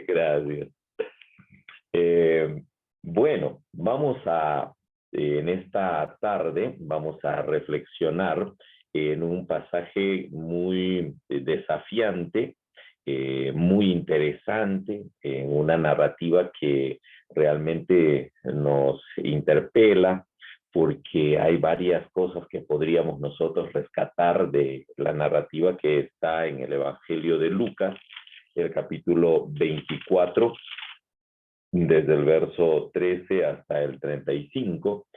Gracias. Eh, bueno, en esta tarde, vamos a reflexionar en un pasaje muy desafiante, muy interesante, en una narrativa que realmente nos interpela, porque hay varias cosas que podríamos nosotros rescatar de la narrativa que está en el Evangelio de Lucas, el capítulo 24, desde el verso 13 hasta el 35,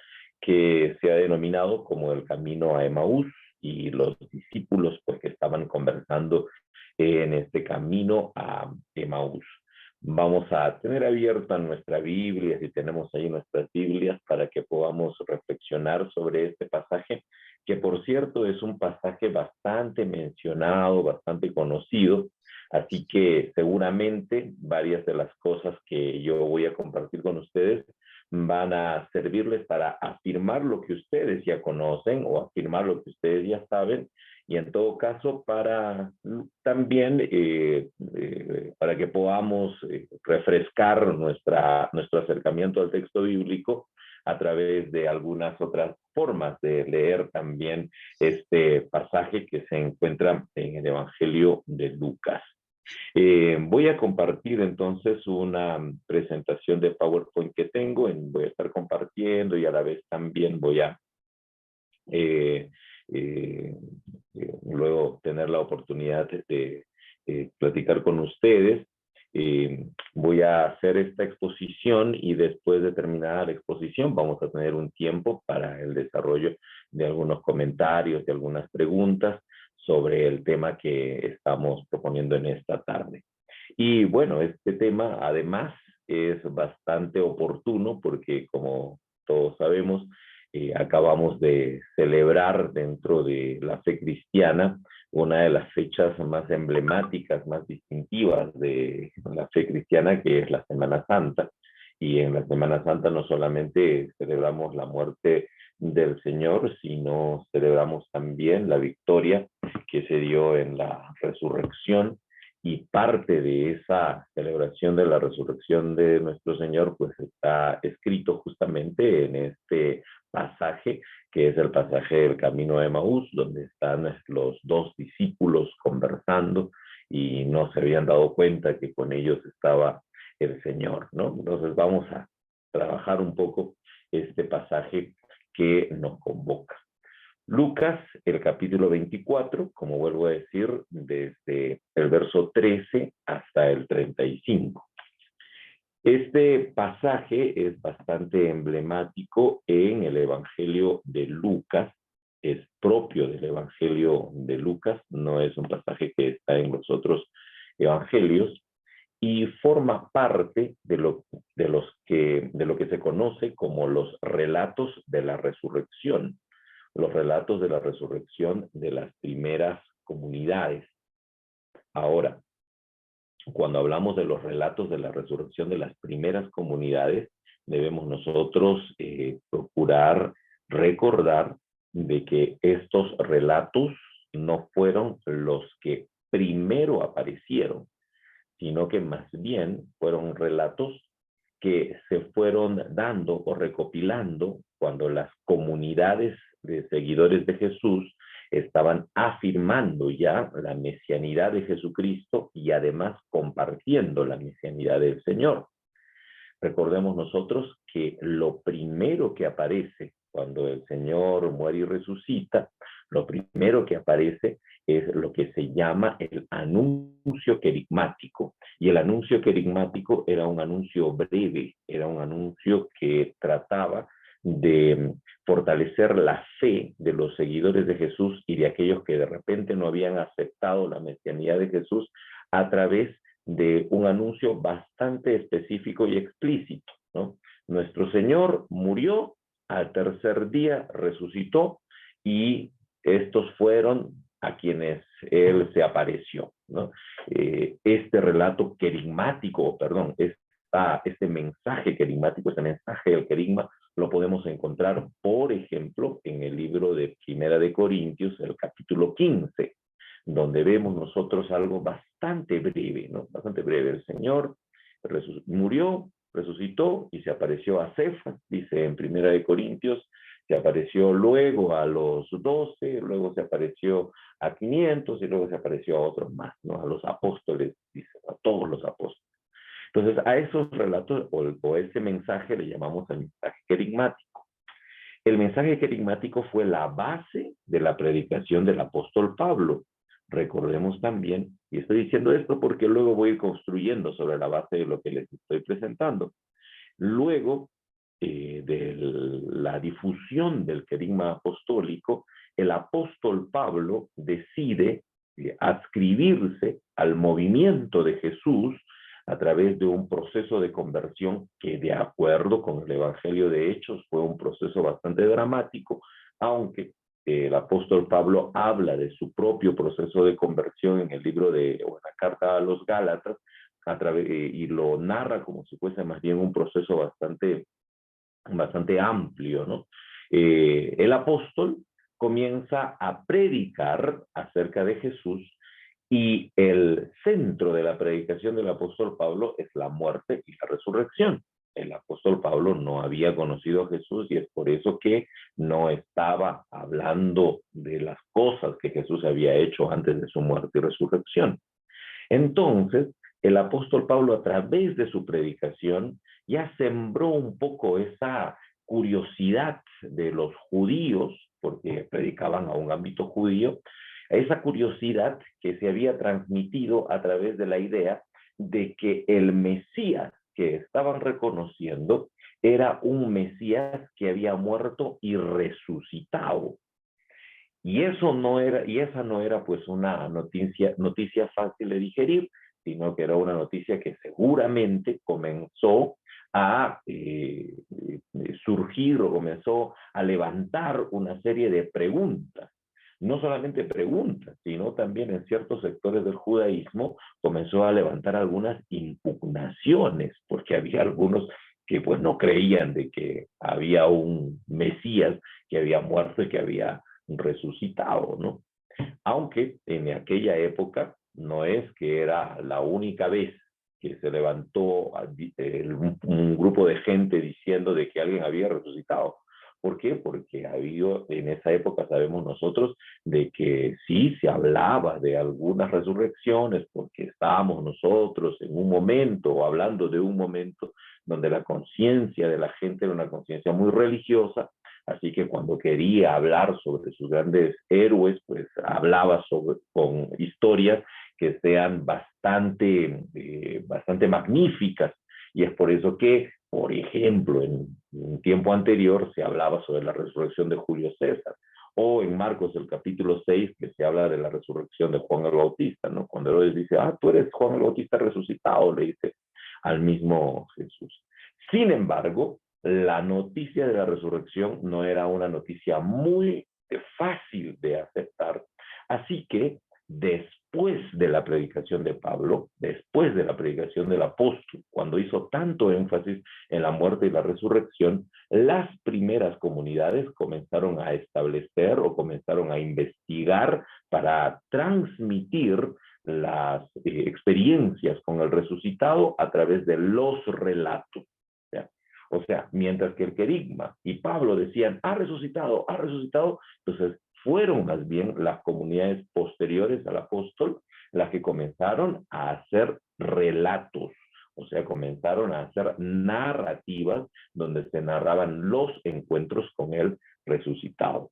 que se ha denominado como el camino a Emaús, y los discípulos porque estaban conversando en este camino a Emaús. Vamos a tener abierta nuestra Biblia, si tenemos ahí nuestras Biblias, para que podamos reflexionar sobre este pasaje, que por cierto es un pasaje bastante mencionado, bastante conocido. Así que seguramente varias de las cosas que yo voy a compartir con ustedes van a servirles para afirmar lo que ustedes ya conocen o afirmar lo que ustedes ya saben, y en todo caso para también para que podamos refrescar nuestro acercamiento al texto bíblico a través de algunas otras formas de leer también este pasaje que se encuentra en el Evangelio de Lucas. Voy a compartir entonces una presentación de PowerPoint que tengo, voy a estar compartiendo, y a la vez también voy a eh, eh, luego tener la oportunidad de platicar con ustedes. Voy a hacer esta exposición, y después de terminada la exposición vamos a tener un tiempo para el desarrollo de algunos comentarios, de algunas preguntas sobre el tema que estamos proponiendo en esta tarde. Y bueno, este tema además es bastante oportuno porque, como todos sabemos, acabamos de celebrar dentro de la fe cristiana una de las fechas más emblemáticas, más distintivas de la fe cristiana, que es la Semana Santa. Y en la Semana Santa no solamente celebramos la muerte del Señor, sino celebramos también la victoria que se dio en la resurrección, y parte de esa celebración de la resurrección de nuestro Señor pues está escrito justamente en este pasaje, que es el pasaje del camino de Emaús, donde están los dos discípulos conversando y no se habían dado cuenta que con ellos estaba el Señor, ¿no? Entonces vamos a trabajar un poco este pasaje que nos convoca. Lucas, el capítulo 24, como vuelvo a decir, desde el verso 13 hasta el 35. Este pasaje es bastante emblemático en el Evangelio de Lucas, es propio del Evangelio de Lucas, no es un pasaje que está en los otros evangelios, y forma parte de lo que se conoce como los relatos de la resurrección, los relatos de la resurrección de las primeras comunidades. Ahora, cuando hablamos de los relatos de la resurrección de las primeras comunidades, debemos nosotros procurar recordar de que estos relatos no fueron los que primero aparecieron, sino que más bien fueron relatos que se fueron dando o recopilando cuando las comunidades de seguidores de Jesús estaban afirmando ya la mesianidad de Jesucristo y además compartiendo la mesianidad del Señor. Recordemos nosotros que lo primero que aparece cuando el Señor muere y resucita, lo primero que aparece es lo que se llama el anuncio querigmático. Y el anuncio querigmático era un anuncio breve, era un anuncio que trataba de fortalecer la fe de los seguidores de Jesús y de aquellos que de repente no habían aceptado la mesianidad de Jesús, a través de un anuncio bastante específico y explícito, ¿no? Nuestro Señor murió, al tercer día resucitó, y estos fueron a quienes Él se apareció, ¿no? Este relato querigmático, perdón, este mensaje querigmático, este mensaje del querigma, lo podemos encontrar, por ejemplo, en el libro de Primera de Corintios, el capítulo 15, donde vemos nosotros algo bastante breve, ¿no? Bastante breve. El Señor murió, resucitó y se apareció a Cefas, dice en Primera de Corintios, se apareció luego a los 12, luego se apareció a 500 y luego se apareció a otros más, ¿no? A los apóstoles, dice, a todos los apóstoles. Entonces, a esos relatos o ese mensaje le llamamos el mensaje querigmático. El mensaje querigmático fue la base de la predicación del apóstol Pablo. Recordemos también, y estoy diciendo esto porque luego voy a ir construyendo sobre la base de lo que les estoy presentando. Luego de la difusión del querigma apostólico, el apóstol Pablo decide adscribirse al movimiento de Jesús a través de un proceso de conversión que, de acuerdo con el Evangelio de Hechos, fue un proceso bastante dramático, aunque el apóstol Pablo habla de su propio proceso de conversión en el libro de, o en la carta a los Gálatas, y lo narra como si fuese más bien un proceso bastante amplio, ¿no? El apóstol comienza a predicar acerca de Jesús y el centro de la predicación del apóstol Pablo es la muerte y la resurrección. El apóstol Pablo no había conocido a Jesús y es por eso que no estaba hablando de las cosas que Jesús había hecho antes de su muerte y resurrección. Entonces, el apóstol Pablo, a través de su predicación, ya sembró un poco esa curiosidad de los judíos, porque predicaban a un ámbito judío, esa curiosidad que se había transmitido a través de la idea de que el Mesías que estaban reconociendo era un Mesías que había muerto y resucitado. Y esa no era pues una noticia fácil de digerir, sino que era una noticia que seguramente comenzó a surgir o comenzó a levantar una serie de preguntas. No solamente preguntas, sino también en ciertos sectores del judaísmo comenzó a levantar algunas impugnaciones, porque había algunos que pues no creían de que había un Mesías que había muerto y que había resucitado, ¿no? Aunque en aquella época no es que era la única vez que se levantó un grupo de gente diciendo de que alguien había resucitado. ¿Por qué? Porque en esa época sabemos nosotros de que sí se hablaba de algunas resurrecciones porque estábamos nosotros en un momento o hablando de un momento donde la conciencia de la gente era una conciencia muy religiosa. Así que cuando quería hablar sobre sus grandes héroes, pues hablaba con historias que sean bastante magníficas. Y es por eso que, por ejemplo, en un tiempo anterior se hablaba sobre la resurrección de Julio César, o en Marcos el capítulo 6, que se habla de la resurrección de Juan el Bautista, ¿no? Cuando Herodes dice, tú eres Juan el Bautista resucitado, le dice al mismo Jesús. Sin embargo, la noticia de la resurrección no era una noticia muy fácil de aceptar. Así que después de la predicación de Pablo, después de la predicación del apóstol, cuando hizo tanto énfasis en la muerte y la resurrección, las primeras comunidades comenzaron a establecer o comenzaron a investigar para transmitir las experiencias con el resucitado a través de los relatos. ¿Ya? O sea, mientras que el querigma y Pablo decían, ha resucitado, entonces fueron más bien las comunidades posteriores al apóstol las que comenzaron a hacer relatos, o sea, comenzaron a hacer narrativas donde se narraban los encuentros con el resucitado.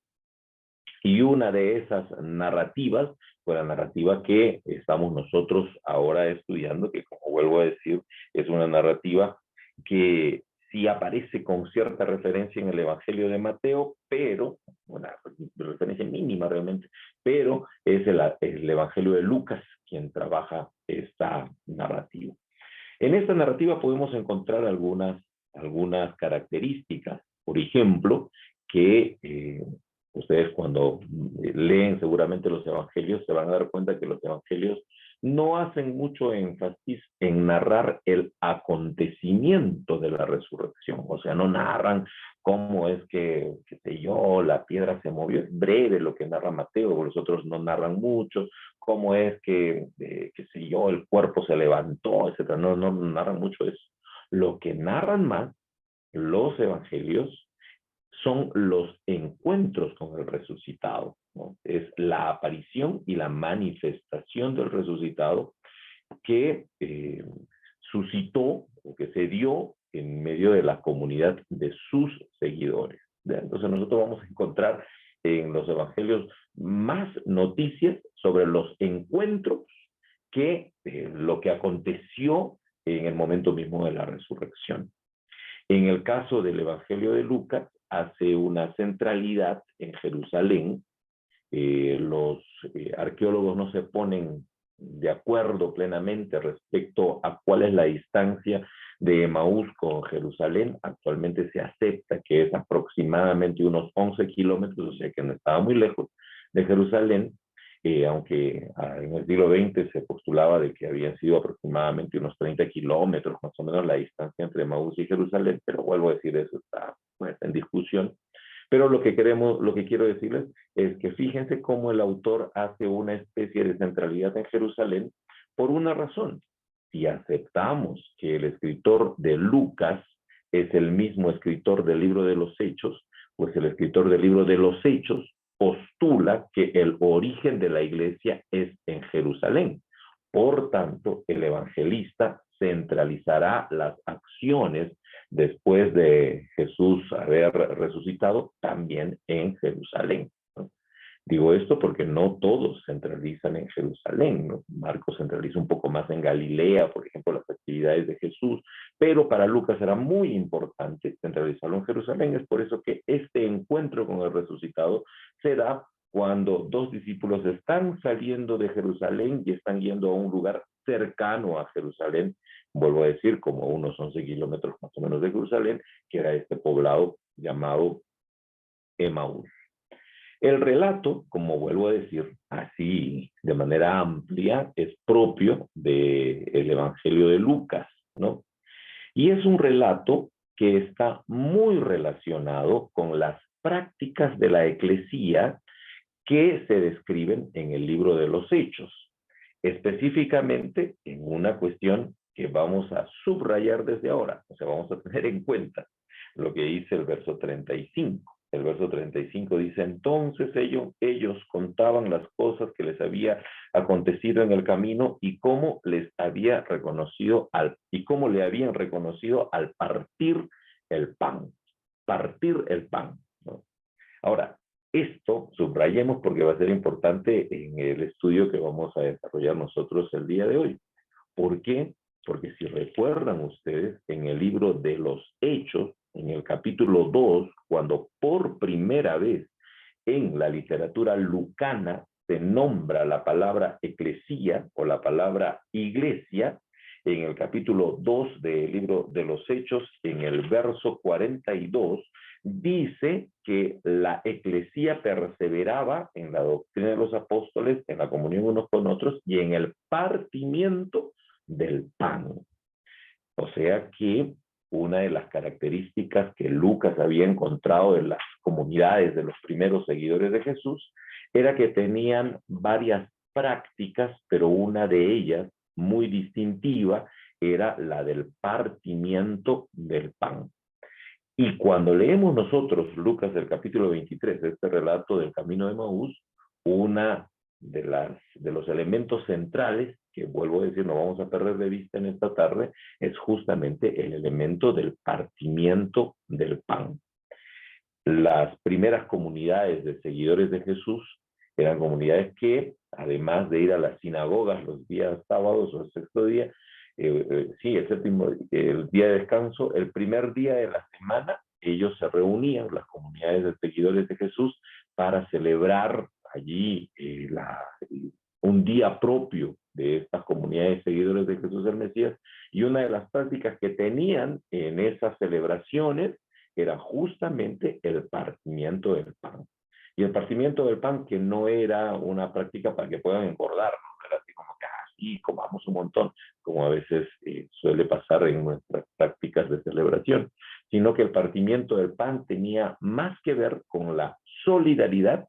Y una de esas narrativas fue la narrativa que estamos nosotros ahora estudiando, que como vuelvo a decir, es una narrativa que sí aparece con cierta referencia en el Evangelio de Mateo, pero, una referencia mínima realmente, pero es el Evangelio de Lucas quien trabaja esta narrativa. En esta narrativa podemos encontrar algunas características, por ejemplo, que ustedes cuando leen seguramente los evangelios se van a dar cuenta que los evangelios no hacen mucho énfasis en narrar el acontecimiento de la resurrección. O sea, no narran cómo es que, qué sé yo, la piedra se movió. Es breve lo que narra Mateo, los otros no narran mucho. Cómo es que, qué sé yo, el cuerpo se levantó, etcétera. No, no narran mucho eso. Lo que narran más los evangelios son los encuentros con el resucitado, ¿no? Es la aparición y la manifestación del resucitado que suscitó o que se dio en medio de la comunidad de sus seguidores. ¿Ya? Entonces nosotros vamos a encontrar en los evangelios más noticias sobre los encuentros que lo que aconteció en el momento mismo de la resurrección. En el caso del Evangelio de Lucas, hace una centralidad en Jerusalén. Los arqueólogos no se ponen de acuerdo plenamente respecto a cuál es la distancia de Emaús con Jerusalén. Actualmente se acepta que es aproximadamente unos 11 kilómetros, o sea que no estaba muy lejos de Jerusalén, aunque en el siglo XX se postulaba de que habían sido aproximadamente unos 30 kilómetros, más o menos la distancia entre Emaús y Jerusalén, pero vuelvo a decir, eso está pues, en discusión. Pero lo que quiero decirles es que fíjense cómo el autor hace una especie de centralidad en Jerusalén por una razón. Si aceptamos que el escritor de Lucas es el mismo escritor del libro de los Hechos, pues el escritor del libro de los Hechos postula que el origen de la iglesia es en Jerusalén. Por tanto, el evangelista centralizará las acciones después de Jesús haber resucitado también en Jerusalén, ¿no? Digo esto porque no todos centralizan en Jerusalén, ¿no? Marcos centraliza un poco más en Galilea, por ejemplo, las actividades de Jesús, pero para Lucas era muy importante centralizarlo en Jerusalén. Es por eso que este encuentro con el resucitado se da cuando dos discípulos están saliendo de Jerusalén y están yendo a un lugar cercano a Jerusalén, vuelvo a decir, como unos 11 kilómetros más o menos de Jerusalén, que era este poblado llamado Emaús. El relato, como vuelvo a decir, así de manera amplia, es propio del Evangelio de Lucas, ¿no? Y es un relato que está muy relacionado con las prácticas de la eclesía que se describen en el libro de los Hechos, específicamente en una cuestión que vamos a subrayar desde ahora, o sea, vamos a tener en cuenta lo que dice el verso 35. El verso 35 dice, entonces ellos contaban las cosas que les había acontecido en el camino y cómo les había reconocido y cómo le habían reconocido al partir el pan. Partir el pan, ¿no? Ahora, esto subrayemos porque va a ser importante en el estudio que vamos a desarrollar nosotros el día de hoy. ¿Por qué? Porque si recuerdan ustedes, en el libro de los Hechos, en el capítulo 2, cuando por primera vez en la literatura lucana se nombra la palabra eclesía o la palabra iglesia, en el capítulo 2 del libro de los Hechos, en el verso 42, dice que la eclesía perseveraba en la doctrina de los apóstoles, en la comunión unos con otros y en el partimiento del pan. O sea que una de las características que Lucas había encontrado en las comunidades de los primeros seguidores de Jesús era que tenían varias prácticas, pero una de ellas muy distintiva era la del partimiento del pan. Y cuando leemos nosotros Lucas del capítulo 23, este relato del camino de Maús, una de los elementos centrales, que vuelvo a decir, no vamos a perder de vista en esta tarde, es justamente el elemento del partimiento del pan. Las primeras comunidades de seguidores de Jesús eran comunidades que, además de ir a las sinagogas los días sábados o el sexto día, sí, el día de descanso, el primer día de la semana, ellos se reunían, las comunidades de seguidores de Jesús, para celebrar allí un día propio de estas comunidades de seguidores de Jesús el Mesías, y una de las prácticas que tenían en esas celebraciones era justamente el partimiento del pan. Y el partimiento del pan que no era una práctica para que puedan engordar, ¿no? Era así como que y comamos un montón, como a veces suele pasar en nuestras prácticas de celebración, sino que el partimiento del pan tenía más que ver con la solidaridad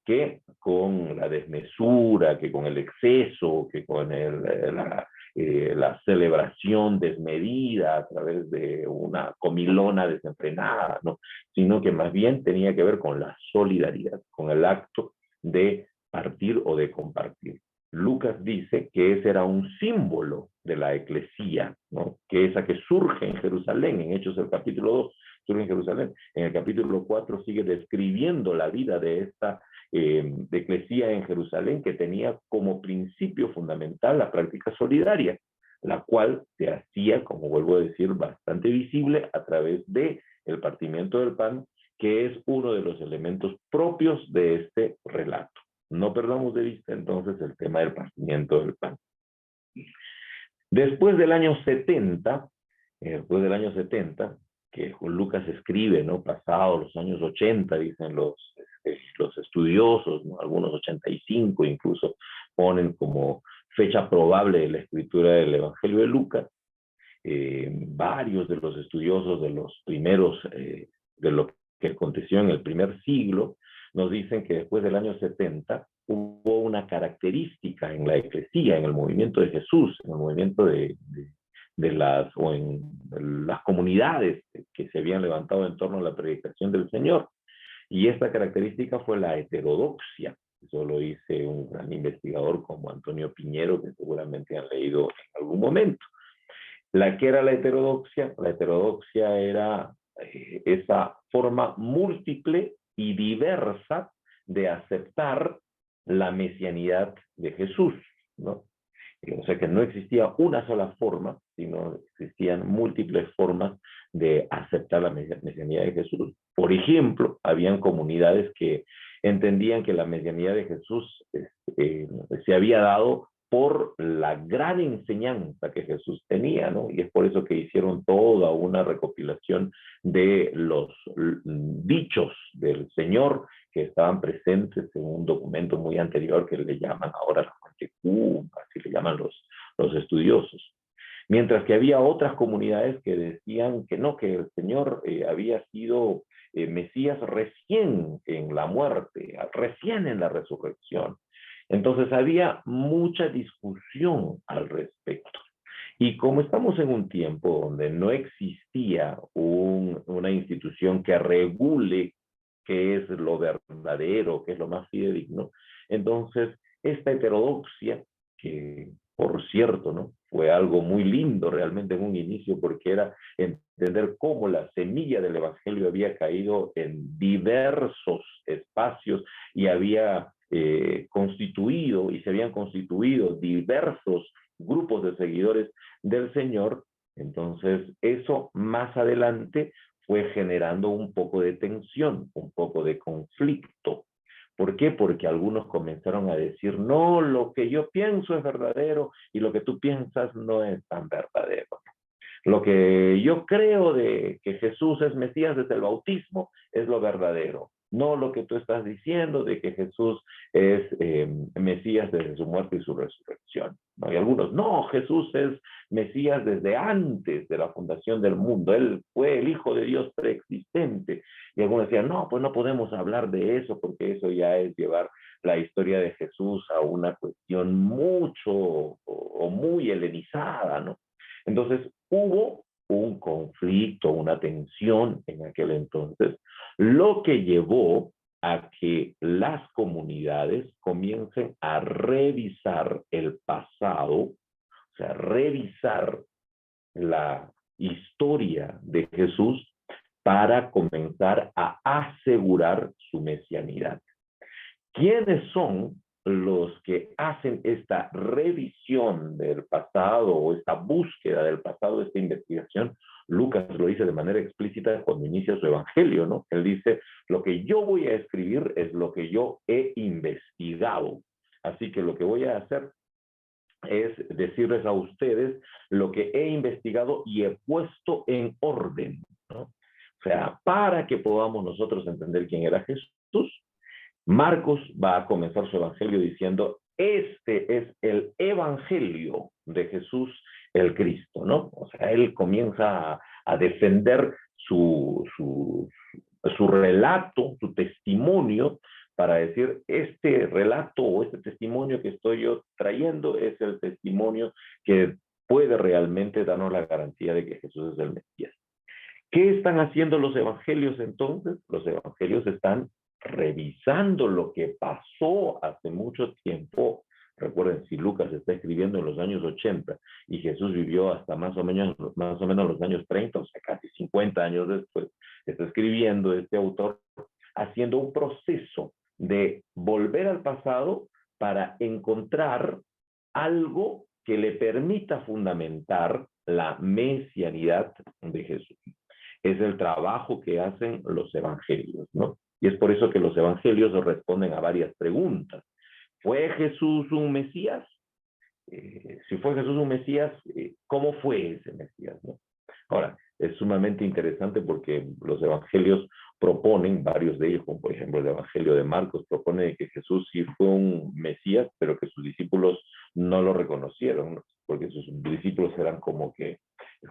que con la desmesura, que con el exceso, que con la celebración desmedida a través de una comilona desenfrenada, ¿no? Sino que más bien tenía que ver con la solidaridad, con el acto de partir o de compartir. Lucas dice que ese era un símbolo de la eclesía, ¿no? Que esa que surge en Jerusalén, en Hechos del capítulo 2, surge en Jerusalén. En el capítulo 4 sigue describiendo la vida de esta de eclesía en Jerusalén, que tenía como principio fundamental la práctica solidaria, la cual se hacía, como vuelvo a decir, bastante visible a través de el partimiento del pan, que es uno de los elementos propios de este relato. No perdamos de vista entonces el tema del partimiento del pan. Después del año 70, que Lucas escribe, ¿no? Pasados los años 80, dicen los estudiosos, ¿no? Algunos 85 incluso ponen como fecha probable de la escritura del Evangelio de Lucas. Varios de los estudiosos de los primeros, de lo que aconteció en el primer siglo, nos dicen que después del año 70 hubo una característica en la eclesía, en el movimiento de Jesús, en el movimiento o en las comunidades que se habían levantado en torno a la predicación del Señor. Y esta característica fue la heterodoxia. Eso lo dice un gran investigador como Antonio Piñero, que seguramente han leído en algún momento. ¿Qué era la heterodoxia? La heterodoxia era esa forma múltiple y diversa de aceptar la mesianidad de Jesús, ¿no? O sea que no existía una sola forma, sino existían múltiples formas de aceptar la mesianidad de Jesús. Por ejemplo, habían comunidades que entendían que la mesianidad de Jesús se había dado por la gran enseñanza que Jesús tenía, ¿no? Y es por eso que hicieron toda una recopilación de los dichos del Señor que estaban presentes en un documento muy anterior que le llaman ahora la Fuente Q, así le llaman los estudiosos. Mientras que había otras comunidades que decían que no, que el Señor había sido Mesías recién en la muerte, recién en la resurrección. Entonces había mucha discusión al respecto. Y como estamos en un tiempo donde no existía una institución que regule qué es lo verdadero, qué es lo más fidedigno, entonces esta heterodoxia, que por cierto, ¿no? Fue algo muy lindo realmente en un inicio, porque era entender cómo la semilla del Evangelio había caído en diversos espacios y había constituido y se habían constituido diversos grupos de seguidores del Señor. Entonces eso más adelante fue generando un poco de tensión, un poco de conflicto. ¿Por qué? Porque algunos comenzaron a decir, no, lo que yo pienso es verdadero y lo que tú piensas no es tan verdadero. Lo que yo creo de que Jesús es Mesías desde el bautismo es lo verdadero. No lo que tú estás diciendo de que Jesús es Mesías desde su muerte y su resurrección. ¿No? Y algunos, no, Jesús es Mesías desde antes de la fundación del mundo. Él fue el Hijo de Dios preexistente. Y algunos decían, no, pues no podemos hablar de eso porque eso ya es llevar la historia de Jesús a una cuestión mucho o muy helenizada, ¿no? Entonces hubo un conflicto, una tensión en aquel entonces, lo que llevó a que las comunidades comiencen a revisar el pasado, o sea, revisar la historia de Jesús para comenzar a asegurar su mesianidad. ¿Quiénes son los que hacen esta revisión del pasado o esta búsqueda del pasado, esta investigación? Lucas lo dice de manera explícita cuando inicia su evangelio, ¿no? Él dice, lo que yo voy a escribir es lo que yo he investigado. Así que lo que voy a hacer es decirles a ustedes lo que he investigado y he puesto en orden, ¿no? O sea, para que podamos nosotros entender quién era Jesús, Marcos va a comenzar su evangelio diciendo, este es el evangelio de Jesús el Cristo, ¿no? O sea, él comienza a defender su relato, su testimonio, para decir, este relato o este testimonio que estoy yo trayendo es el testimonio que puede realmente darnos la garantía de que Jesús es el Mesías. ¿Qué están haciendo los evangelios entonces? Los evangelios están revisando lo que pasó hace mucho tiempo. Recuerden, si Lucas está escribiendo en los años 80 y Jesús vivió hasta más o menos los años 30, o sea, casi 50 años después, está escribiendo este autor haciendo un proceso de volver al pasado para encontrar algo que le permita fundamentar la mesianidad de Jesús. Es el trabajo que hacen los evangelios, ¿no? Y es por eso que los evangelios responden a varias preguntas. ¿Fue Jesús un Mesías? Si fue Jesús un Mesías, ¿cómo fue ese Mesías, no? Ahora, es sumamente interesante porque los evangelios proponen, varios de ellos, como por ejemplo el evangelio de Marcos, propone que Jesús sí fue un Mesías, pero que sus discípulos no lo reconocieron, ¿no? Porque sus discípulos eran como que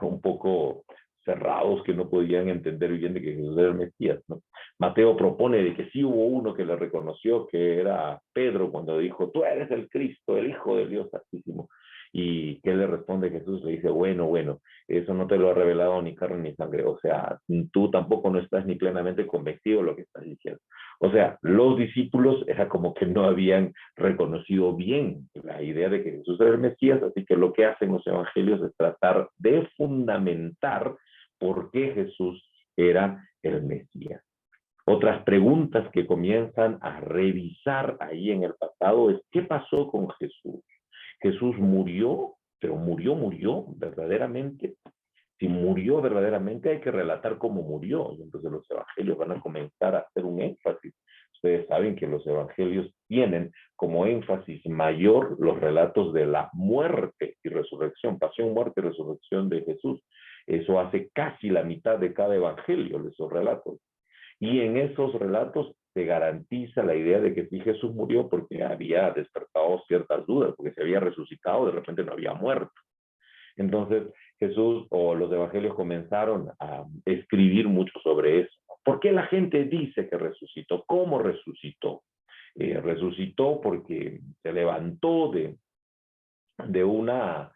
un poco cerrados, que no podían entender bien de que Jesús era el Mesías, ¿no? Mateo propone de que sí hubo uno que le reconoció, que era Pedro, cuando dijo, tú eres el Cristo, el Hijo del Dios Altísimo. Y que le responde Jesús, le dice, bueno, eso no te lo ha revelado ni carne ni sangre, o sea, tú tampoco no estás ni plenamente convencido de lo que estás diciendo. O sea, los discípulos era como que no habían reconocido bien la idea de que Jesús era el Mesías, así que lo que hacen los evangelios es tratar de fundamentar por qué Jesús era el Mesías. Otras preguntas que comienzan a revisar ahí en el pasado es, ¿qué pasó con Jesús? Jesús murió, pero murió verdaderamente. Si murió verdaderamente, hay que relatar cómo murió. Y entonces los evangelios van a comenzar a hacer un énfasis. Ustedes saben que los evangelios tienen como énfasis mayor los relatos de la muerte y resurrección, pasión, muerte y resurrección de Jesús. Eso hace casi la mitad de cada evangelio, de esos relatos. Y en esos relatos se garantiza la idea de que sí Jesús murió porque había despertado ciertas dudas, porque se había resucitado, de repente no había muerto. Entonces Jesús o los evangelios comenzaron a escribir mucho sobre eso. ¿Por qué la gente dice que resucitó? ¿Cómo resucitó? Resucitó porque se levantó de una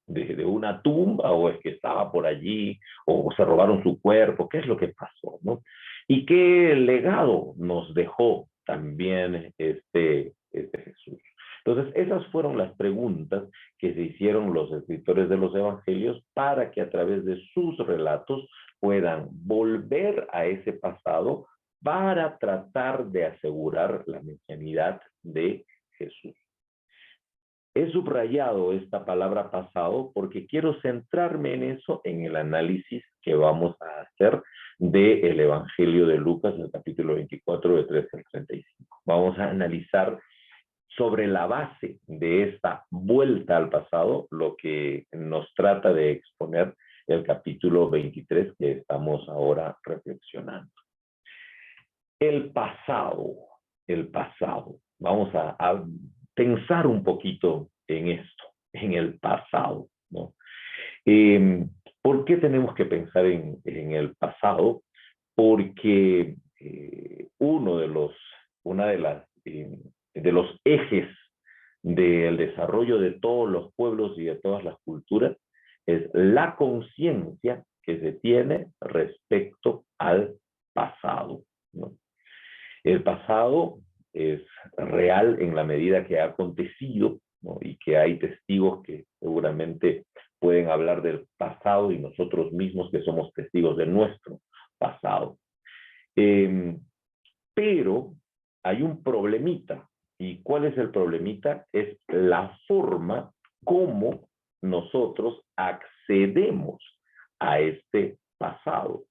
de una tumba, o es que estaba por allí, o se robaron su cuerpo, qué es lo que pasó, ¿no? Y qué legado nos dejó también este Jesús. Entonces, esas fueron las preguntas que se hicieron los escritores de los evangelios para que a través de sus relatos puedan volver a ese pasado para tratar de asegurar la mesianidad de Jesús. He subrayado esta palabra pasado porque quiero centrarme en eso, en el análisis que vamos a hacer del Evangelio de Lucas, en el capítulo 24, de 13 al 35. Vamos a analizar sobre la base de esta vuelta al pasado, lo que nos trata de exponer el capítulo 23 que estamos ahora reflexionando. El pasado, el pasado. Vamos a pensar un poquito en esto, en el pasado, ¿no? ¿Por qué tenemos que pensar en el pasado? Porque una de los ejes del desarrollo de todos los pueblos y de todas las culturas es la conciencia que se tiene respecto al pasado, ¿no? El pasado es real en la medida que ha acontecido, ¿no? Y que hay testigos que seguramente pueden hablar del pasado y nosotros mismos que somos testigos de nuestro pasado. Pero hay un problemita. ¿Y cuál es el problemita? Es la forma como nosotros accedemos a este pasado.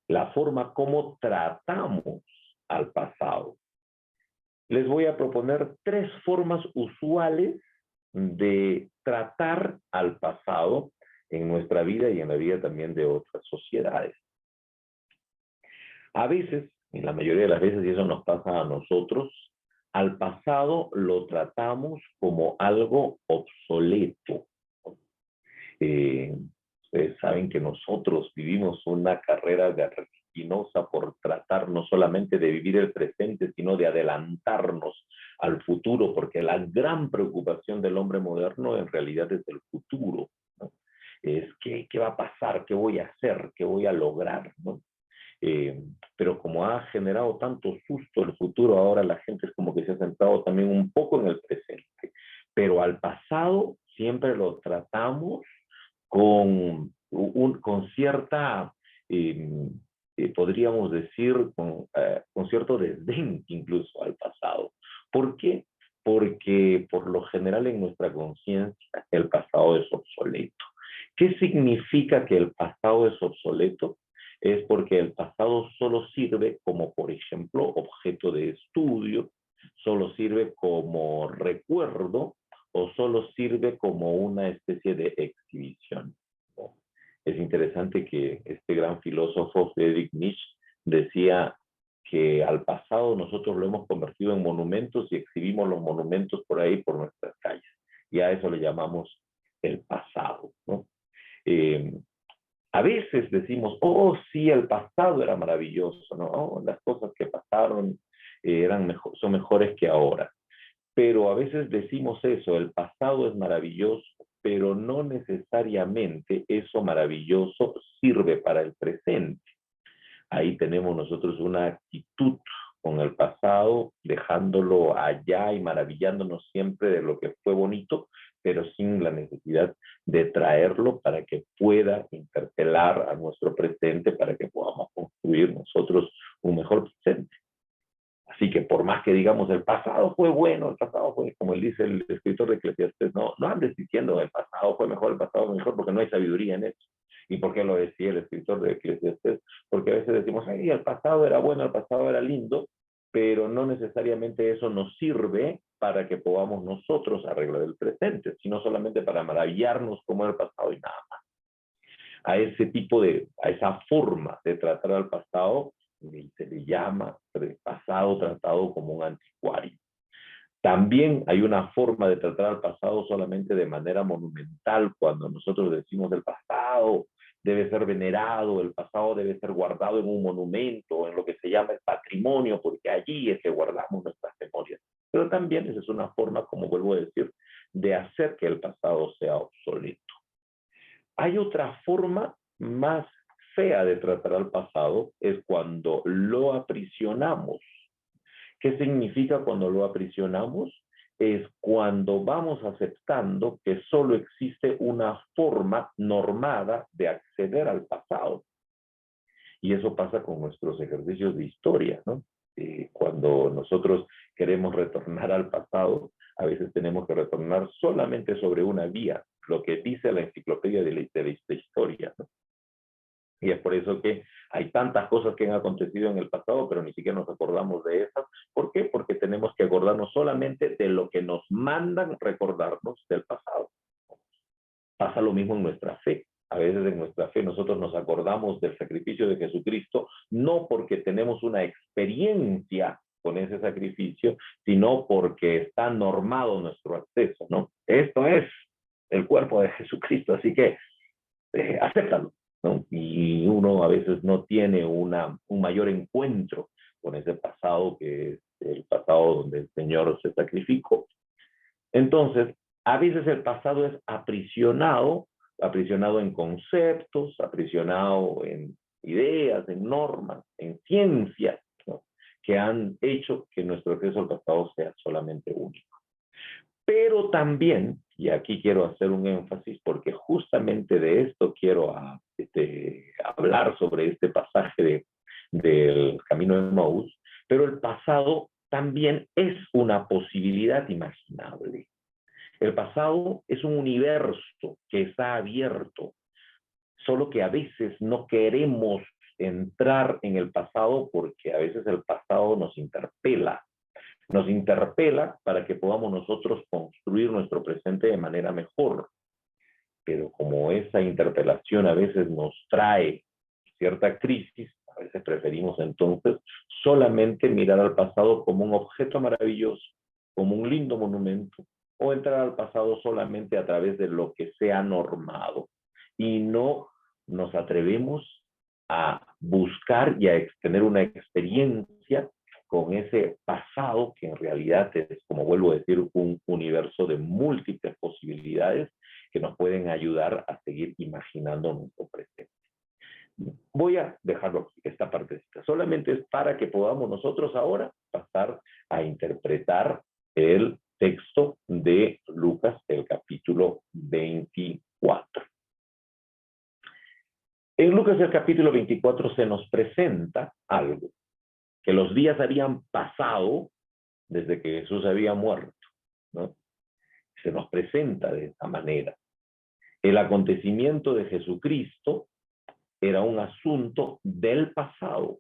La forma como tratamos al pasado. Les voy a proponer 3 formas usuales de tratar al pasado en nuestra vida y en la vida también de otras sociedades. A veces, en la mayoría de las veces, y eso nos pasa a nosotros, Al pasado lo tratamos como algo obsoleto. Eh, Ustedes saben que nosotros vivimos una carrera vertiginosa por tratar no solamente de vivir el presente, sino de adelantarnos al futuro, porque la gran preocupación del hombre moderno en realidad es el futuro, ¿no? Es qué va a pasar, qué voy a hacer, qué voy a lograr, ¿no? Eh, pero como ha generado tanto susto el futuro, ahora la gente es como que se ha centrado también un poco en el presente. Pero al pasado siempre lo tratamos con cierta, eh, podríamos decir, con cierto desdén incluso al pasado. ¿Por qué? Porque por lo general en nuestra conciencia el pasado es obsoleto. ¿Qué significa que el pasado es obsoleto? Es porque el pasado solo sirve como, por ejemplo, objeto de estudio, solo sirve como recuerdo o solo sirve como una especie de exhibición. Es interesante que este gran filósofo Friedrich Nietzsche decía que al pasado nosotros lo hemos convertido en monumentos y exhibimos los monumentos por ahí, por nuestras calles. Y a eso le llamamos el pasado, ¿no? Eh, a veces decimos, oh, sí, el pasado era maravilloso, ¿no? Oh, las cosas que pasaron son mejores que ahora. Pero a veces decimos eso, el pasado es maravilloso, pero no necesariamente eso maravilloso sirve para el presente. Ahí tenemos nosotros una actitud con el pasado, dejándolo allá y maravillándonos siempre de lo que fue bonito, pero sin la necesidad de traerlo para que pueda interpelar a nuestro presente, para que podamos construir nosotros un mejor presente. Así que por más que digamos el pasado fue bueno, el pasado fue, como él dice el escritor de Eclesiastes, no andes diciendo el pasado fue mejor, el pasado fue mejor, porque no hay sabiduría en eso. ¿Y por qué lo decía el escritor de Eclesiastes? Porque a veces decimos, ay, el pasado era bueno, el pasado era lindo, pero no necesariamente eso nos sirve para que podamos nosotros arreglar el presente, sino solamente para maravillarnos como era el pasado y nada más. A esa forma de tratar al pasado, se le llama pasado tratado como un anticuario. También hay una forma de tratar al pasado solamente de manera monumental, cuando nosotros decimos el pasado debe ser venerado, el pasado debe ser guardado en un monumento, en lo que se llama el patrimonio, porque allí es que guardamos nuestras memorias. Pero también esa es una forma, como vuelvo a decir, de hacer que el pasado sea obsoleto. Hay otra forma más fea de tratar al pasado, es cuando lo aprisionamos. ¿Qué significa cuando lo aprisionamos? Es cuando vamos aceptando que solo existe una forma normada de acceder al pasado. Y eso pasa con nuestros ejercicios de historia, ¿no? Cuando nosotros queremos retornar al pasado, a veces tenemos que retornar solamente sobre una vía, lo que dice la enciclopedia de la historia, ¿no? Y es por eso que hay tantas cosas que han acontecido en el pasado, pero ni siquiera nos acordamos de esas. ¿Por qué? Porque tenemos que acordarnos solamente de lo que nos mandan recordarnos del pasado. Pasa lo mismo en nuestra fe. A veces en nuestra fe nosotros nos acordamos del sacrificio de Jesucristo, no porque tenemos una experiencia con ese sacrificio, sino porque está normado nuestro acceso, ¿no? Esto es el cuerpo de Jesucristo, así que acéptalo, ¿no? Y uno a veces no tiene un mayor encuentro con ese pasado que es el pasado donde el Señor se sacrificó. Entonces, a veces el pasado es aprisionado en conceptos, aprisionado en ideas, en normas, en ciencias, ¿no? Que han hecho que nuestro acceso al pasado sea solamente único. Pero también, y aquí quiero hacer un énfasis porque justamente de esto quiero hablar sobre este pasaje del Camino de Maús, pero el pasado también es una posibilidad imaginable. El pasado es un universo que está abierto, solo que a veces no queremos entrar en el pasado porque a veces el pasado nos interpela para que podamos nosotros construir nuestro presente de manera mejor. Pero como esa interpelación a veces nos trae cierta crisis, A veces preferimos entonces solamente mirar al pasado como un objeto maravilloso, como un lindo monumento, o entrar al pasado solamente a través de lo que se ha normado. Y no nos atrevemos a buscar y a tener una experiencia con ese pasado que en realidad es, como vuelvo a decir, un universo de múltiples posibilidades que nos pueden ayudar a seguir imaginando nuestro presente. Voy a dejarlo aquí, esta partecita. Solamente es para que podamos nosotros ahora pasar a interpretar el texto de Lucas, el capítulo 24. En Lucas, el capítulo 24, se nos presenta algo, que los días habían pasado desde que Jesús había muerto, ¿no? Se nos presenta de esta manera. El acontecimiento de Jesucristo era un asunto del pasado,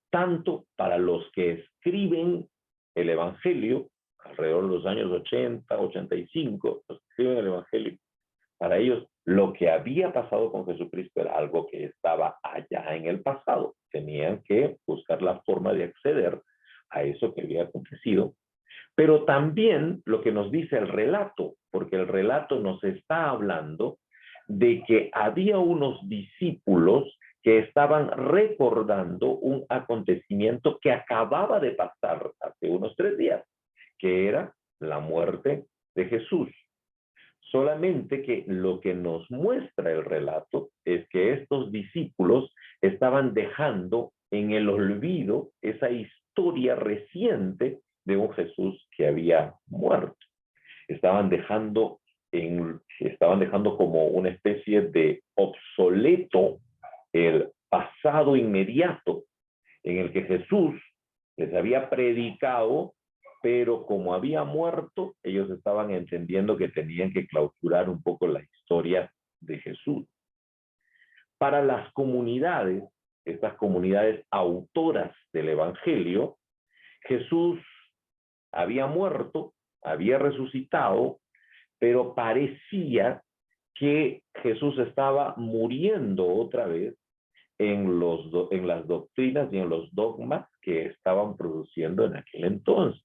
tanto para los que escriben el Evangelio, alrededor de los años 80, 85, los que escriben el Evangelio, para ellos lo que había pasado con Jesucristo era algo que estaba allá en el pasado. Tenían que buscar la forma de acceder a eso que había acontecido, pero también lo que nos dice el relato, porque el relato nos está hablando de que había unos discípulos que estaban recordando un acontecimiento que acababa de pasar hace unos 3 días, que era la muerte de Jesús. Solamente que lo que nos muestra el relato es que estos discípulos estaban dejando en el olvido esa historia reciente de un Jesús que había muerto. Estaban dejando como una especie de obsoleto el pasado inmediato en el que Jesús les había predicado, pero como había muerto, ellos estaban entendiendo que tenían que clausurar un poco la historia de Jesús. Para las comunidades, estas comunidades autoras del Evangelio, Jesús había muerto, había resucitado, pero parecía que Jesús estaba muriendo otra vez en las doctrinas y en los dogmas que estaban produciendo en aquel entonces.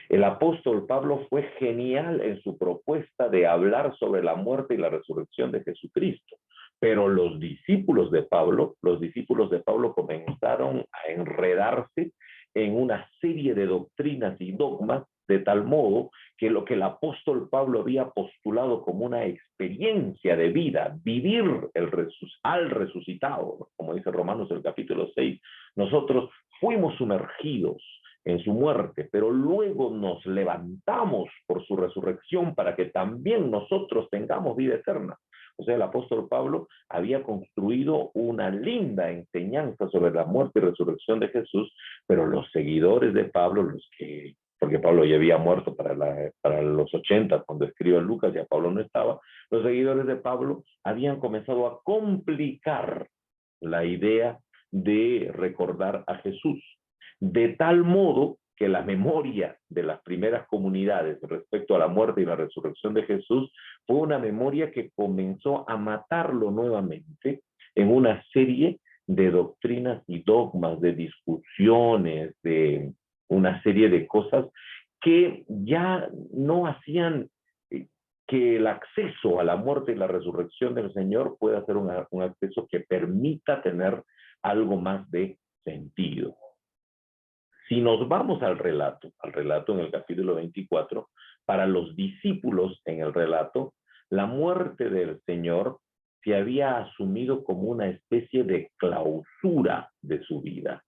El apóstol Pablo fue genial en su propuesta de hablar sobre la muerte y la resurrección de Jesucristo, pero los discípulos de Pablo comenzaron a enredarse en una serie de doctrinas y dogmas de tal modo que lo que el apóstol Pablo había postulado como una experiencia de vida, vivir al resucitado, como dice Romanos el capítulo 6, nosotros fuimos sumergidos en su muerte, pero luego nos levantamos por su resurrección para que también nosotros tengamos vida eterna. O sea, el apóstol Pablo había construido una linda enseñanza sobre la muerte y resurrección de Jesús, pero los seguidores de Pablo, porque Pablo ya había muerto para los 80, cuando escribe Lucas, ya Pablo no estaba, los seguidores de Pablo habían comenzado a complicar la idea de recordar a Jesús, de tal modo que la memoria de las primeras comunidades respecto a la muerte y la resurrección de Jesús fue una memoria que comenzó a matarlo nuevamente en una serie de doctrinas y dogmas, de discusiones, de una serie de cosas que ya no hacían que el acceso a la muerte y la resurrección del Señor pueda ser un acceso que permita tener algo más de sentido. Si nos vamos al relato en el capítulo 24, para los discípulos en el relato, la muerte del Señor se había asumido como una especie de clausura de su vida.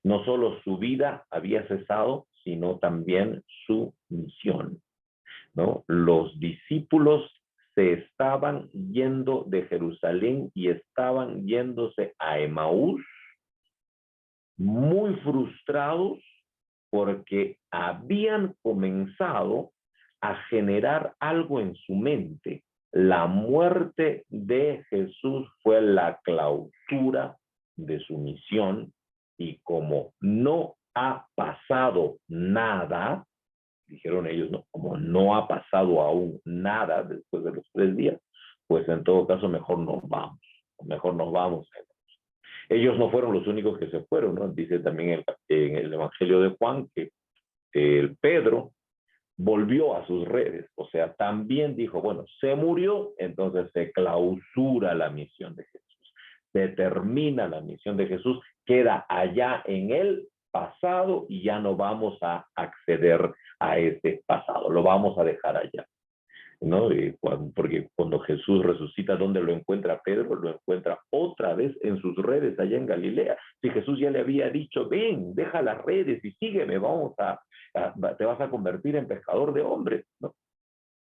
No solo su vida había cesado, sino también su misión, ¿no? Los discípulos se estaban yendo de Jerusalén y estaban yéndose a Emaús, muy frustrados porque habían comenzado a generar algo en su mente. La muerte de Jesús fue la clausura de su misión y como no ha pasado nada, dijeron ellos, ¿no? Como no ha pasado aún nada después de los 3 días, pues en todo caso mejor nos vamos. Ellos no fueron los únicos que se fueron, ¿no? Dice también en el Evangelio de Juan que el Pedro volvió a sus redes, o sea, también dijo, bueno, se murió, entonces se clausura la misión de Jesús, se termina la misión de Jesús, queda allá en el pasado y ya no vamos a acceder a ese pasado, lo vamos a dejar allá. ¿No? Porque cuando Jesús resucita, ¿dónde lo encuentra Pedro? Lo encuentra otra vez en sus redes allá en Galilea. Si Jesús ya le había dicho, ven, deja las redes y sígueme, te vas a convertir en pescador de hombres, ¿no?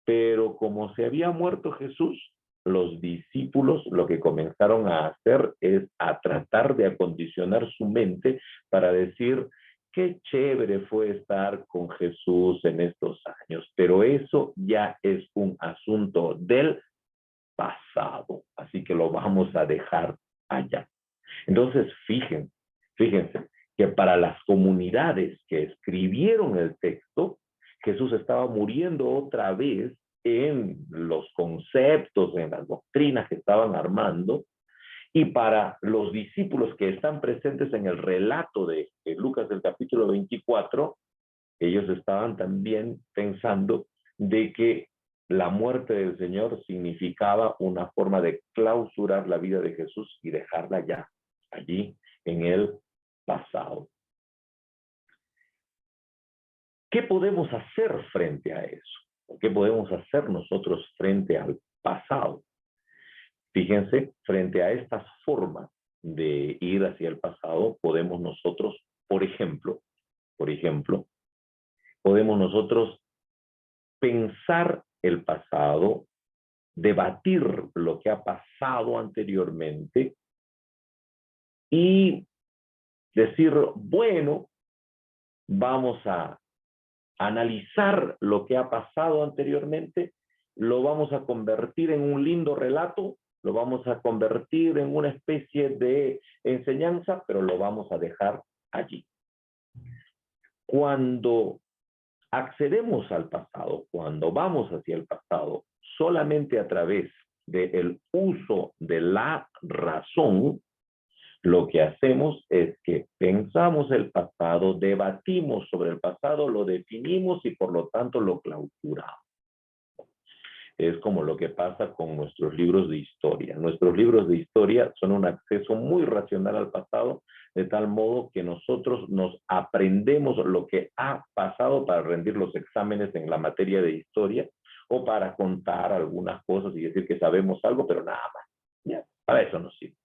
Pero como se había muerto Jesús, los discípulos lo que comenzaron a hacer es a tratar de acondicionar su mente para decir, qué chévere fue estar con Jesús en estos años, pero eso ya es un asunto del pasado, así que lo vamos a dejar allá. Entonces, fíjense que para las comunidades que escribieron el texto, Jesús estaba muriendo otra vez en los conceptos, en las doctrinas que estaban armando, y para los discípulos que están presentes en el relato de Lucas del capítulo 24, ellos estaban también pensando de que la muerte del Señor significaba una forma de clausurar la vida de Jesús y dejarla ya allí en el pasado. ¿Qué podemos hacer frente a eso? ¿Qué podemos hacer nosotros frente al pasado? Fíjense, frente a estas formas de ir hacia el pasado, podemos nosotros, por ejemplo, podemos nosotros pensar el pasado, debatir lo que ha pasado anteriormente y decir, bueno, vamos a analizar lo que ha pasado anteriormente, lo vamos a convertir en un lindo relato, lo vamos a convertir en una especie de enseñanza, pero lo vamos a dejar allí. Cuando accedemos al pasado, cuando vamos hacia el pasado, solamente a través del uso de la razón, lo que hacemos es que pensamos el pasado, debatimos sobre el pasado, lo definimos y por lo tanto lo clausuramos. Es como lo que pasa con nuestros libros de historia. Nuestros libros de historia son un acceso muy racional al pasado, de tal modo que nosotros nos aprendemos lo que ha pasado para rendir los exámenes en la materia de historia o para contar algunas cosas y decir que sabemos algo, pero nada más. Ya, para eso nos sirve.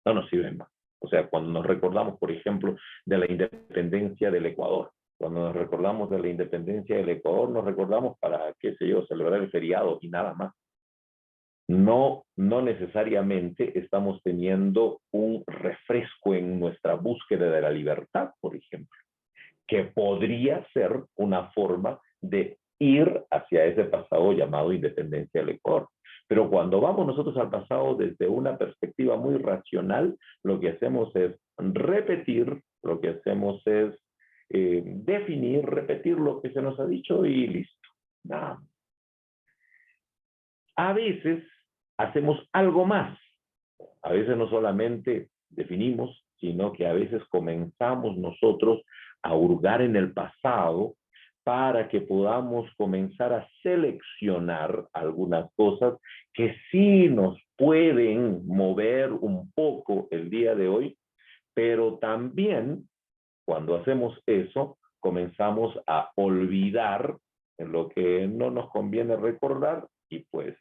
No nos sirve más. O sea, cuando nos recordamos, por ejemplo, de la independencia del Ecuador, cuando nos recordamos de la independencia del Ecuador, nos recordamos para, qué sé yo, celebrar el feriado y nada más. No necesariamente estamos teniendo un refresco en nuestra búsqueda de la libertad, por ejemplo, que podría ser una forma de ir hacia ese pasado llamado independencia del Ecuador. Pero cuando vamos nosotros al pasado desde una perspectiva muy racional, lo que hacemos es repetir, lo que hacemos es definir, repetir lo que se nos ha dicho y listo. Nada. A veces hacemos algo más. A veces no solamente definimos, sino que a veces comenzamos nosotros a hurgar en el pasado para que podamos comenzar a seleccionar algunas cosas que sí nos pueden mover un poco el día de hoy, pero también cuando hacemos eso, comenzamos a olvidar lo que no nos conviene recordar y pues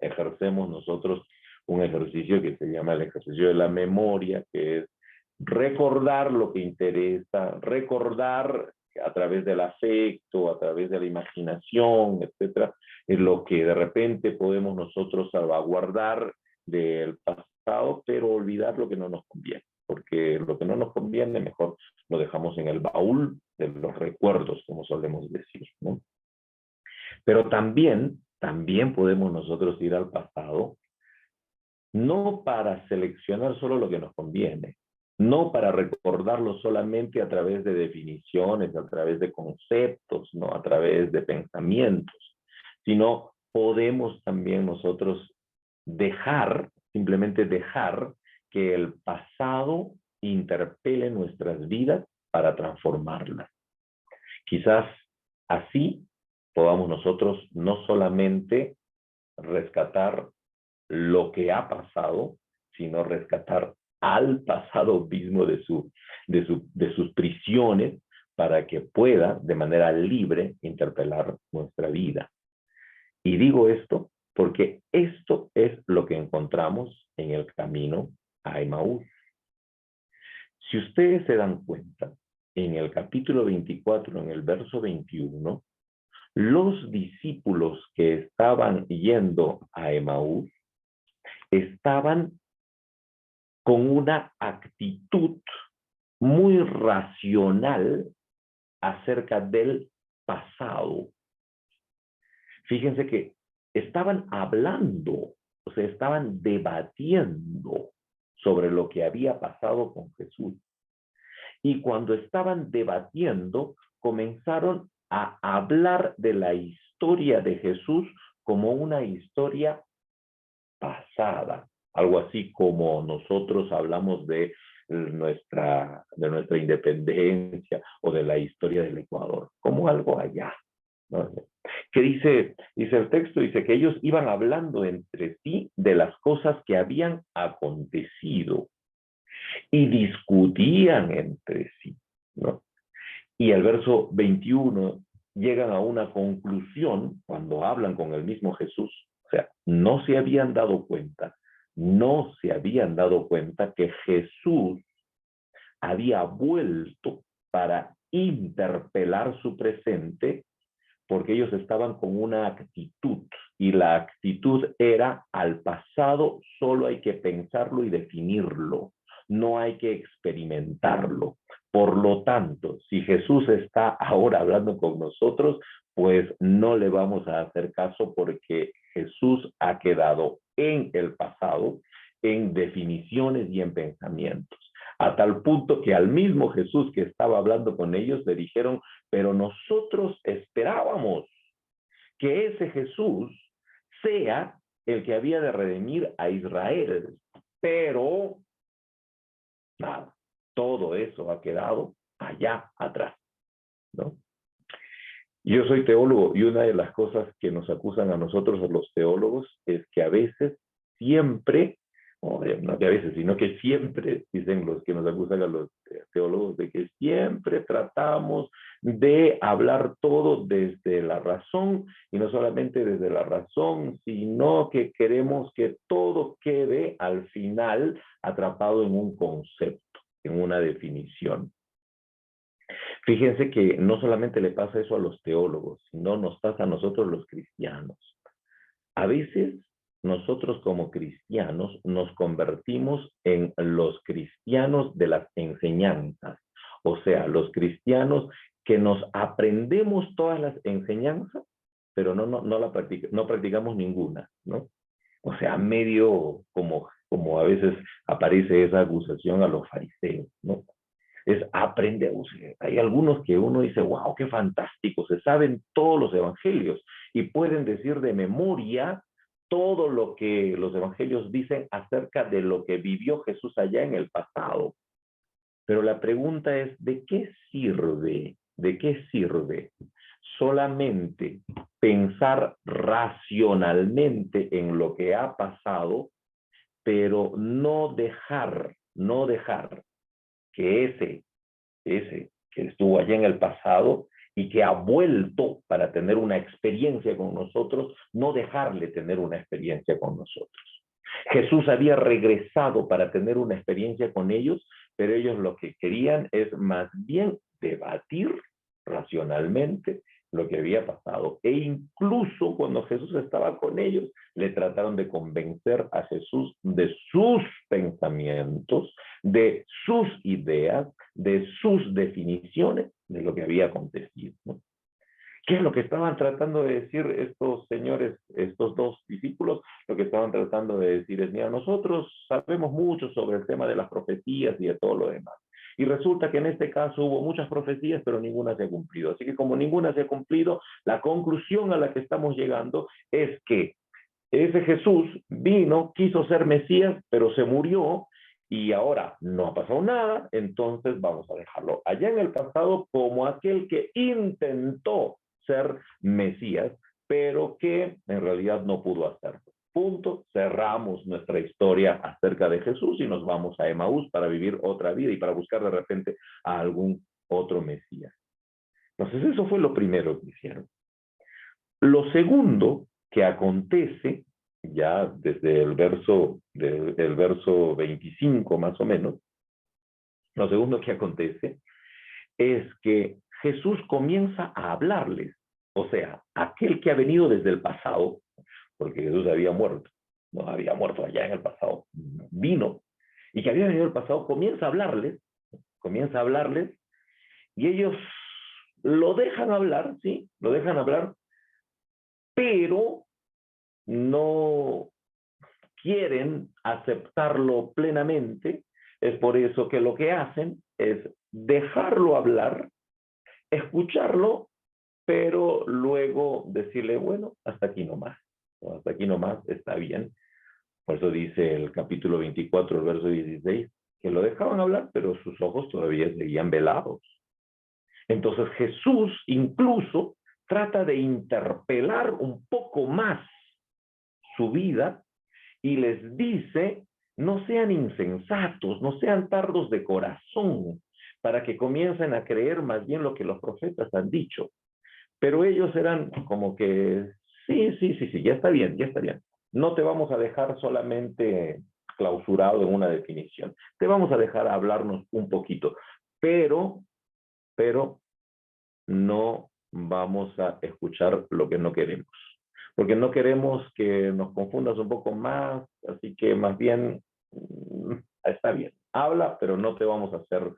ejercemos nosotros un ejercicio que se llama el ejercicio de la memoria, que es recordar lo que interesa, recordar a través del afecto, a través de la imaginación, etcétera, es lo que de repente podemos nosotros salvaguardar del pasado, pero olvidar lo que no nos conviene, porque lo que no nos conviene mejor lo dejamos en el baúl de los recuerdos, como solemos decir, ¿no? Pero también podemos nosotros ir al pasado, no para seleccionar solo lo que nos conviene, no para recordarlo solamente a través de definiciones, a través de conceptos, no a través de pensamientos, sino podemos también nosotros simplemente dejar que el pasado interpele nuestras vidas para transformarlas. Quizás así podamos nosotros no solamente rescatar lo que ha pasado, sino rescatar al pasado mismo de sus prisiones para que pueda de manera libre interpelar nuestra vida. Y digo esto porque esto es lo que encontramos en el camino a Emaús. Si ustedes se dan cuenta, en el capítulo 24, en el verso 21, los discípulos que estaban yendo a Emaús estaban con una actitud muy racional acerca del pasado. Fíjense que estaban hablando, o sea, estaban debatiendo sobre lo que había pasado con Jesús. Y cuando estaban debatiendo, comenzaron a hablar de la historia de Jesús como una historia pasada, algo así como nosotros hablamos de nuestra independencia o de la historia del Ecuador, como algo allá, ¿no? Que dice el texto, dice que ellos iban hablando entre sí de las cosas que habían acontecido y discutían entre sí, ¿no? Y el verso 21 llegan a una conclusión cuando hablan con el mismo Jesús. O sea, no se habían dado cuenta que Jesús había vuelto para interpelar su presente, porque ellos estaban con una actitud, y la actitud era: al pasado solo hay que pensarlo y definirlo, no hay que experimentarlo. Por lo tanto, si Jesús está ahora hablando con nosotros, pues no le vamos a hacer caso, porque Jesús ha quedado en el pasado, en definiciones y en pensamientos. A tal punto que al mismo Jesús que estaba hablando con ellos le dijeron: pero nosotros esperábamos que ese Jesús sea el que había de redimir a Israel. Pero nada, todo eso ha quedado allá atrás, ¿no? Yo soy teólogo, y una de las cosas que nos acusan a nosotros, a los teólogos, es que a veces, siempre, no que a veces, sino que siempre, dicen los que nos acusan a los teólogos, de que siempre tratamos de hablar todo desde la razón, y no solamente desde la razón, sino que queremos que todo quede al final atrapado en un concepto, en una definición. Fíjense que no solamente le pasa eso a los teólogos, sino nos pasa a nosotros los cristianos. A veces nosotros como cristianos nos convertimos en los cristianos de las enseñanzas, o sea, los cristianos que nos aprendemos todas las enseñanzas, pero no practicamos ninguna, ¿no? O sea, medio como a veces aparece esa acusación a los fariseos, ¿no? Es aprender. O sea, hay algunos que uno dice: wow, qué fantástico, se saben todos los evangelios y pueden decir de memoria todo lo que los evangelios dicen acerca de lo que vivió Jesús allá en el pasado. Pero la pregunta es: ¿de qué sirve? ¿De qué sirve solamente pensar racionalmente en lo que ha pasado, pero no dejar que ese que estuvo allá en el pasado y que ha vuelto para tener una experiencia con nosotros, no dejarle tener una experiencia con nosotros? Jesús había regresado para tener una experiencia con ellos, pero ellos lo que querían es más bien debatir racionalmente lo que había pasado. E incluso cuando Jesús estaba con ellos, le trataron de convencer a Jesús de sus pensamientos, de sus ideas, de sus definiciones de lo que había acontecido, ¿no? ¿Qué es lo que estaban tratando de decir estos señores, estos dos discípulos? Lo que estaban tratando de decir es: mira, nosotros sabemos mucho sobre el tema de las profecías y de todo lo demás. Y resulta que en este caso hubo muchas profecías, pero ninguna se ha cumplido. Así que como ninguna se ha cumplido, la conclusión a la que estamos llegando es que ese Jesús vino, quiso ser Mesías, pero se murió, y ahora no ha pasado nada, entonces vamos a dejarlo allá en el pasado como aquel que intentó ser Mesías, pero que en realidad no pudo hacerlo. Punto, cerramos nuestra historia acerca de Jesús y nos vamos a Emaús para vivir otra vida y para buscar de repente a algún otro Mesías. Entonces eso fue lo primero que hicieron. Lo segundo que acontece, ya desde el verso 25 más o menos, lo segundo que acontece es que Jesús comienza a hablarles, o sea, aquel que ha venido desde el pasado, porque Jesús había muerto, no había muerto allá en el pasado, vino, y que había venido del pasado, comienza a hablarles, y ellos lo dejan hablar, ¿sí? Lo dejan hablar, pero no quieren aceptarlo plenamente. Es por eso que lo que hacen es dejarlo hablar, escucharlo, pero luego decirle, bueno, hasta aquí nomás, hasta aquí nomás está bien. Por eso dice el capítulo 24, el verso 16, que lo dejaban hablar, pero sus ojos todavía seguían velados. Entonces Jesús incluso trata de interpelar un poco más su vida y les dice, no sean insensatos, no sean tardos de corazón, para que comiencen a creer más bien lo que los profetas han dicho. Pero ellos eran como que, sí, ya está bien, ya está bien. No te vamos a dejar solamente clausurado en una definición. Te vamos a dejar hablarnos un poquito, pero, pero no vamos a escuchar lo que no queremos. Porque no queremos que nos confundas un poco más, así que más bien está bien. Habla, pero no te vamos a hacer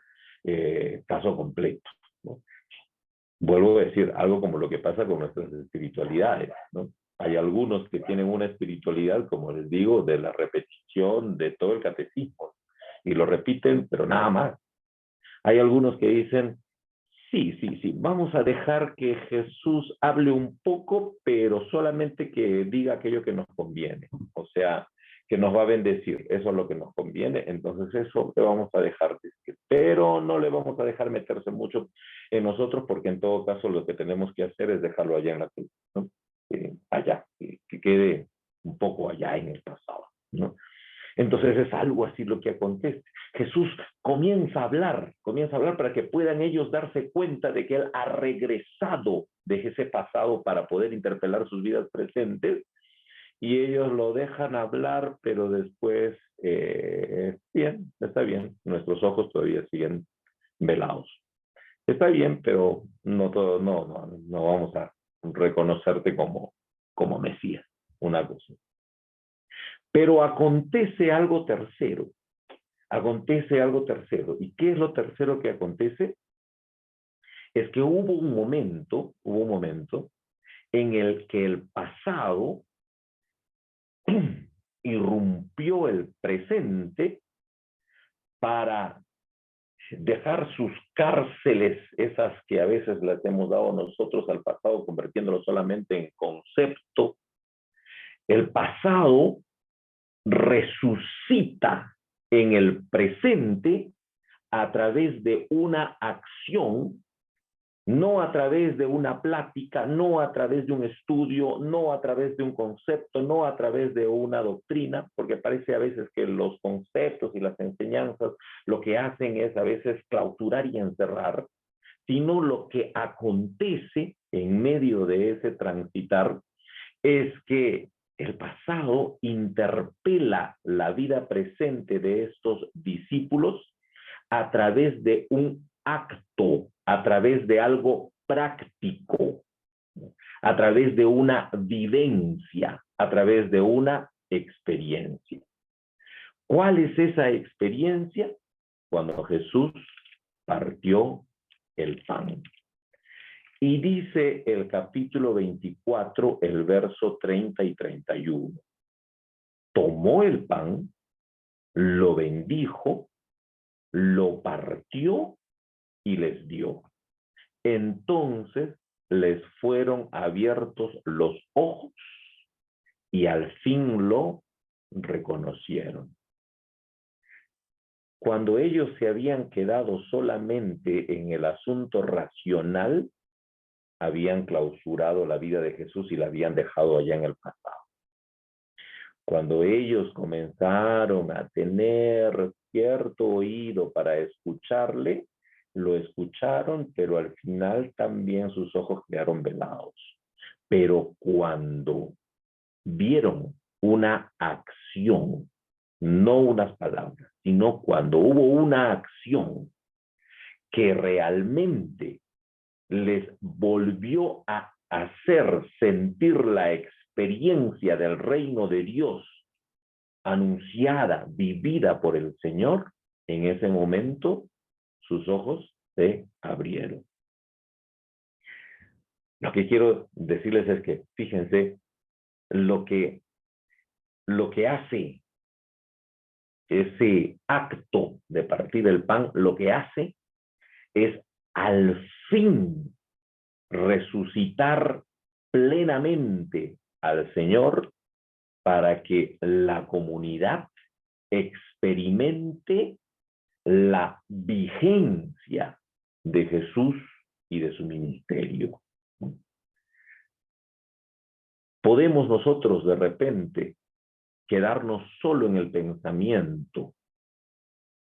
caso completo, ¿no? Vuelvo a decir, algo como lo que pasa con nuestras espiritualidades, ¿no? Hay algunos que tienen una espiritualidad, como les digo, de la repetición de todo el catecismo, y lo repiten, pero nada más. Hay algunos que dicen, sí, vamos a dejar que Jesús hable un poco, pero solamente que diga aquello que nos conviene. O sea, que nos va a bendecir. Eso es lo que nos conviene. Entonces eso le vamos a dejar decir. Pero no le vamos a dejar meterse mucho en nosotros, porque en todo caso lo que tenemos que hacer es dejarlo allá en la cruz, ¿no? Allá, que quede un poco allá en el pasado, ¿no? Entonces es algo así lo que acontece. Jesús comienza a hablar para que puedan ellos darse cuenta de que Él ha regresado de ese pasado para poder interpelar sus vidas presentes, y ellos lo dejan hablar, pero después, bien, está bien, nuestros ojos todavía siguen velados. Está bien, pero no vamos a reconocerte como Mesías, una cosa. Pero acontece algo tercero. ¿Y qué es lo tercero que acontece? Es que hubo un momento en el que el pasado irrumpió el presente para dejar sus cárceles, esas que a veces las hemos dado nosotros al pasado, convirtiéndolo solamente en concepto. El pasado resucita en el presente a través de una acción, no a través de una plática, no a través de un estudio, no a través de un concepto, no a través de una doctrina, porque parece a veces que los conceptos y las enseñanzas lo que hacen es a veces clausurar y encerrar, sino lo que acontece en medio de ese transitar es que el pasado interpela la vida presente de estos discípulos a través de un acto, a través de algo práctico, a través de una vivencia, a través de una experiencia. ¿Cuál es esa experiencia? Cuando Jesús partió el pan. Y dice el capítulo 24, el verso 30 y 31. Tomó el pan, lo bendijo, lo partió y les dio. Entonces les fueron abiertos los ojos y al fin lo reconocieron. Cuando ellos se habían quedado solamente en el asunto racional, habían clausurado la vida de Jesús y la habían dejado allá en el pasado. Cuando ellos comenzaron a tener cierto oído para escucharle, lo escucharon, pero al final también sus ojos quedaron velados. Pero cuando vieron una acción, no unas palabras, sino cuando hubo una acción que realmente les volvió a hacer sentir la experiencia del reino de Dios anunciada, vivida por el Señor, en ese momento sus ojos se abrieron. Lo que quiero decirles es que, fíjense, lo que hace ese acto de partir el pan, lo que hace es al fin resucitar plenamente al Señor para que la comunidad experimente la vigencia de Jesús y de su ministerio. Podemos nosotros de repente quedarnos solo en el pensamiento.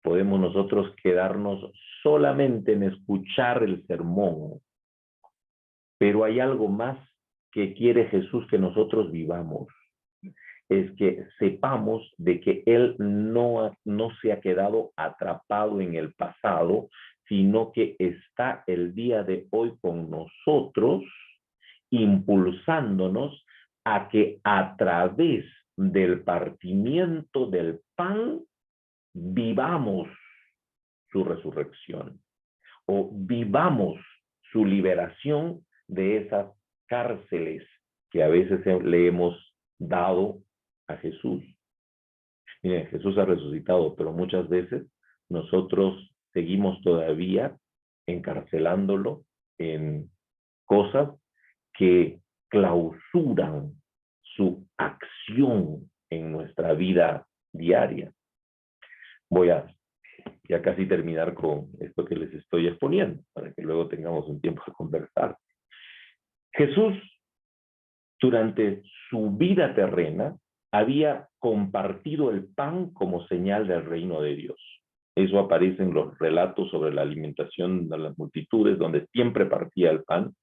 Podemos nosotros quedarnos solamente en escuchar el sermón. Pero hay algo más que quiere Jesús que nosotros vivamos. Es que sepamos de que Él no se ha quedado atrapado en el pasado, sino que está el día de hoy con nosotros, impulsándonos a que a través del partimiento del pan vivamos su resurrección o vivamos su liberación de esas cárceles que a veces le hemos dado a Jesús. Miren, Jesús ha resucitado, pero muchas veces nosotros seguimos todavía encarcelándolo en cosas que clausuran su acción en nuestra vida diaria. Voy a ya casi terminar con esto que les estoy exponiendo, para que luego tengamos un tiempo de conversar. Jesús, durante su vida terrena, había compartido el pan como señal del reino de Dios. Eso aparece en los relatos sobre la alimentación de las multitudes, donde siempre partía el pan.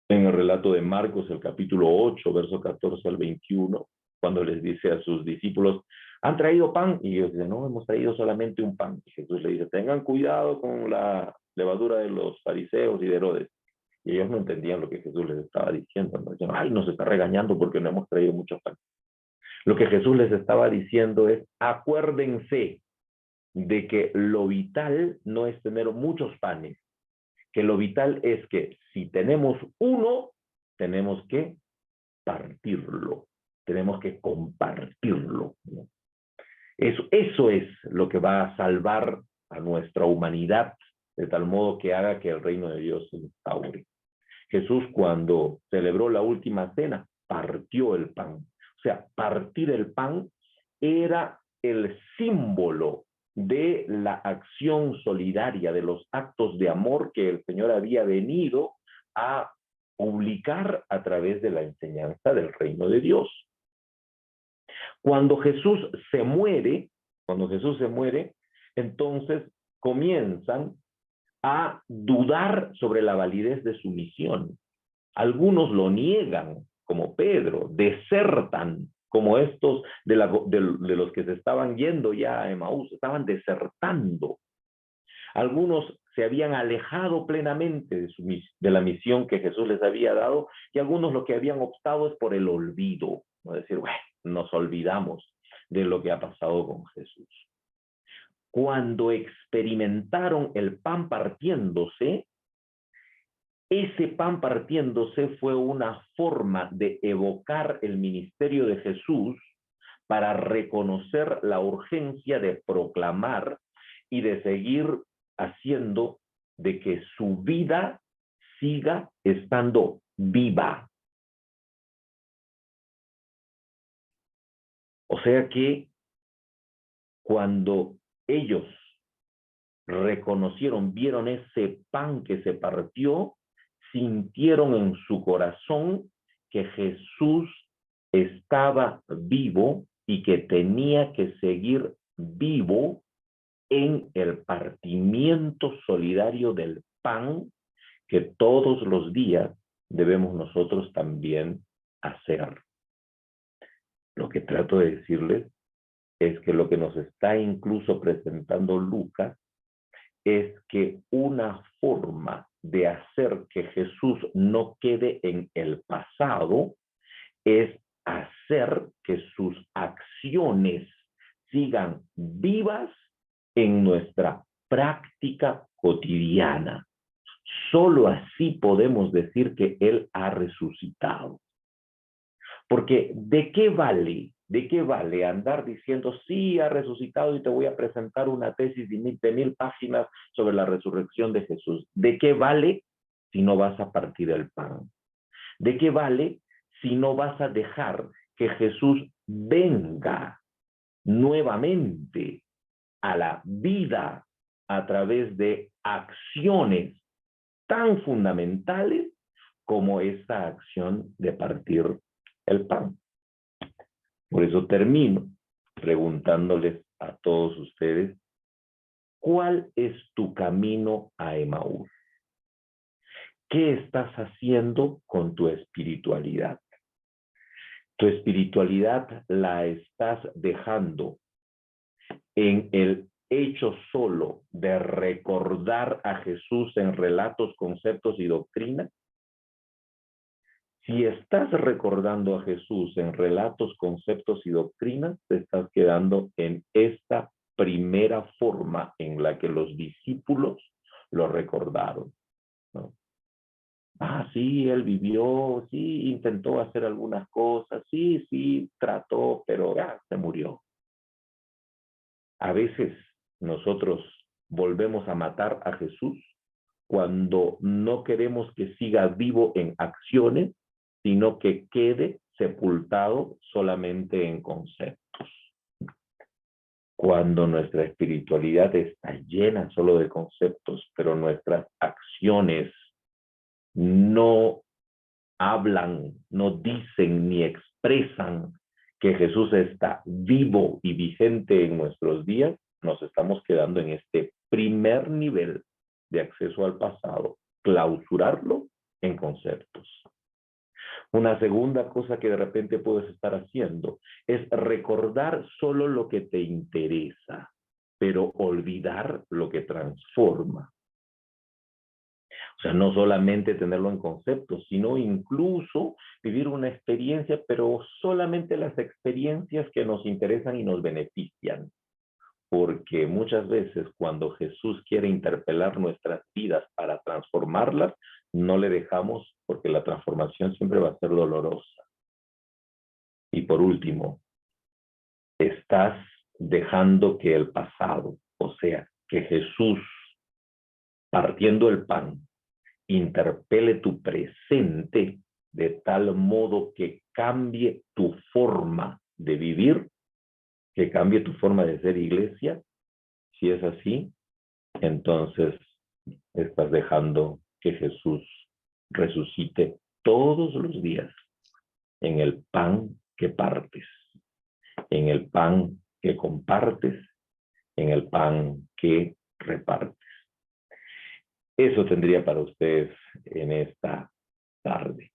En el relato de Marcos, el capítulo 8, verso 14 al 21, cuando les dice a sus discípulos, ¿han traído pan? Y ellos dicen, no, hemos traído solamente un pan. Y Jesús le dice, tengan cuidado con la levadura de los fariseos y de Herodes. Y ellos no entendían lo que Jesús les estaba diciendo. ¿No? Decían, ay, nos está regañando porque no hemos traído mucho pan. Lo que Jesús les estaba diciendo es, acuérdense de que lo vital no es tener muchos panes, que lo vital es que si tenemos uno, tenemos que partirlo, tenemos que compartirlo, ¿no? Eso es lo que va a salvar a nuestra humanidad, de tal modo que haga que el reino de Dios se instaure. Jesús, cuando celebró la última cena, partió el pan. O sea, partir el pan era el símbolo de la acción solidaria, de los actos de amor que el Señor había venido a publicar a través de la enseñanza del reino de Dios. Cuando Jesús se muere, entonces comienzan a dudar sobre la validez de su misión. Algunos lo niegan, como Pedro, desertan, como estos de los que se estaban yendo ya a Emaús, estaban desertando. Algunos se habían alejado plenamente de la misión que Jesús les había dado, y algunos lo que habían optado es por el olvido, ¿no? Decir, bueno, nos olvidamos de lo que ha pasado con Jesús. Cuando experimentaron el pan partiéndose, ese pan partiéndose fue una forma de evocar el ministerio de Jesús para reconocer la urgencia de proclamar y de seguir haciendo de que su vida siga estando viva. O sea que Cuando ellos reconocieron, vieron ese pan que se partió, sintieron en su corazón que Jesús estaba vivo y que tenía que seguir vivo en el partimiento solidario del pan que todos los días debemos nosotros también hacer. Lo que trato de decirles es que lo que nos está incluso presentando Lucas es que una forma de hacer que Jesús no quede en el pasado es hacer que sus acciones sigan vivas en nuestra práctica cotidiana. Solo así podemos decir que Él ha resucitado. Porque ¿de qué vale? ¿De qué vale andar diciendo, sí, ha resucitado y te voy a presentar una tesis de 1000 páginas sobre la resurrección de Jesús? ¿De qué vale si no vas a partir el pan? ¿De qué vale si no vas a dejar que Jesús venga nuevamente a la vida a través de acciones tan fundamentales como esta acción de partir el pan? Por eso termino preguntándoles a todos ustedes, ¿cuál es tu camino a Emaús? ¿Qué estás haciendo con tu espiritualidad? Tu espiritualidad la estás dejando en el hecho solo de recordar a Jesús en relatos, conceptos y doctrinas. Si estás recordando a Jesús en relatos, conceptos y doctrinas, te estás quedando en esta primera forma en la que los discípulos lo recordaron, ¿no? Ah, sí, él vivió, sí, intentó hacer algunas cosas, sí, trató, pero se murió. A veces nosotros volvemos a matar a Jesús cuando no queremos que siga vivo en acciones, sino que quede sepultado solamente en conceptos. Cuando nuestra espiritualidad está llena solo de conceptos, pero nuestras acciones no hablan, no dicen ni expresan que Jesús está vivo y vigente en nuestros días, nos estamos quedando en este primer nivel de acceso al pasado, clausurarlo en conceptos. Una segunda cosa que de repente puedes estar haciendo es recordar solo lo que te interesa, pero olvidar lo que transforma. O sea, no solamente tenerlo en conceptos, sino incluso vivir una experiencia, pero solamente las experiencias que nos interesan y nos benefician. Porque muchas veces cuando Jesús quiere interpelar nuestras vidas para transformarlas, no le dejamos porque la transformación siempre va a ser dolorosa. Y por último, estás dejando que el pasado, o sea, que Jesús, partiendo el pan, interpele tu presente de tal modo que cambie tu forma de vivir, que cambie tu forma de ser iglesia. Si es así, entonces estás dejando que Jesús resucite todos los días en el pan que partes, en el pan que compartes, en el pan que repartes. Eso tendría para ustedes en esta tarde.